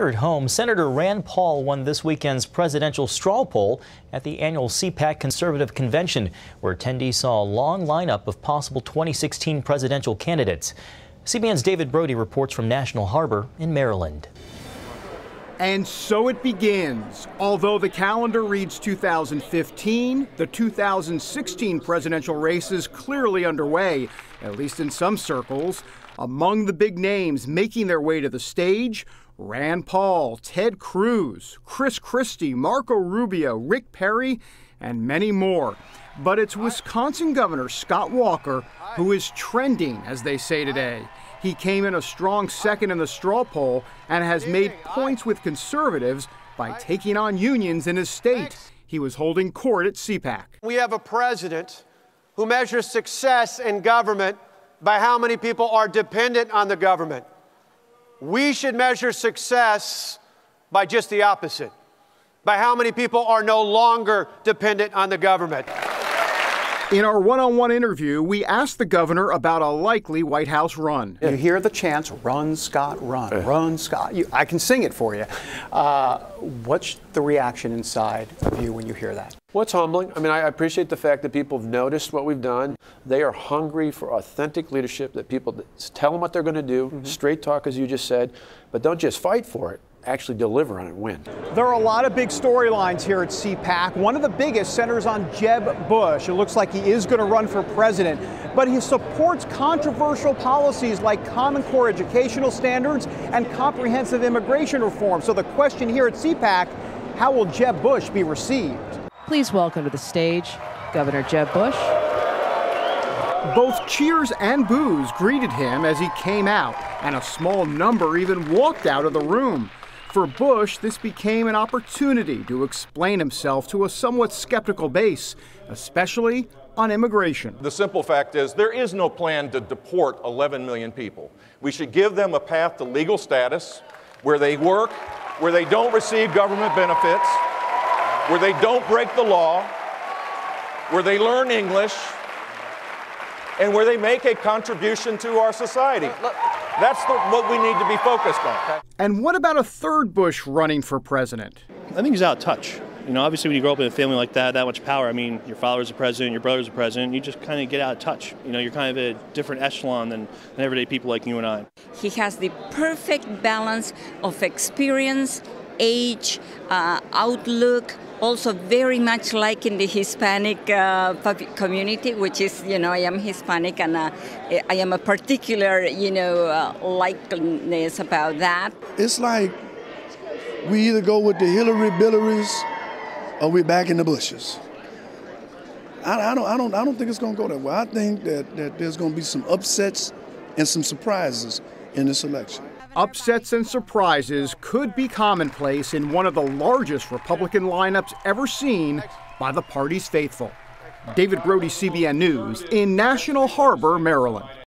At home, Senator Rand Paul won this weekend's presidential straw poll at the annual CPAC Conservative Convention, where attendees saw a long lineup of possible 2016 presidential candidates. CBN's David Brody reports from National Harbor in Maryland. And so it begins. Although the calendar reads 2015, the 2016 presidential race is clearly underway, at least in some circles. Among the big names making their way to the stage, Rand Paul, Ted Cruz, Chris Christie, Marco Rubio, Rick Perry, and many more. But it's Wisconsin Governor Scott Walker who is trending, as they say today. He came in a strong second in the straw poll and has made points with conservatives by taking on unions in his state. He was holding court at CPAC. We have a president who measures success in government by how many people are dependent on the government. We should measure success by just the opposite, by how many people are no longer dependent on the government. In our one-on-one interview, we asked the governor about a likely White House run. You hear the chants, "Run, Scott, run, run, Scott." I can sing it for you. What's the reaction inside of you when you hear that? Well, it's humbling. I mean, I appreciate the fact that people have noticed what we've done. They are hungry for authentic leadership, that people tell them what they're going to do, straight talk, as you just said, but don't just fight for it. Actually deliver on it and win. There are a lot of big storylines here at CPAC. One of the biggest centers on Jeb Bush. It looks like he is going to run for president, but he supports controversial policies like Common Core educational standards and comprehensive immigration reform. So the question here at CPAC, how will Jeb Bush be received? Please welcome to the stage Governor Jeb Bush. Both cheers and boos greeted him as he came out, and a small number even walked out of the room. For Bush, this became an opportunity to explain himself to a somewhat skeptical base, especially on immigration. The simple fact is there is no plan to deport 11 million people. We should give them a path to legal status where they work, where they don't receive government benefits, where they don't break the law, where they learn English, and where they make a contribution to our society. That's what we need to be focused on. And what about a third Bush running for president? I think he's out of touch. You know, obviously when you grow up in a family like that much power, I mean, your father's the president, your brother's the president, you just kind of get out of touch. You know, you're kind of a different echelon than everyday people like you and I. He has the perfect balance of experience, age, outlook, also very much like in the Hispanic community, which is, you know, I am Hispanic and I am a particular, you know, likeness about that. It's like we either go with the Hillary Billaries or we're back in the bushes. I don't think it's going to go that way. I think that there's going to be some upsets and some surprises in this election. Upsets and surprises could be commonplace in one of the largest Republican lineups ever seen by the party's faithful. David Brody, CBN News, in National Harbor, Maryland.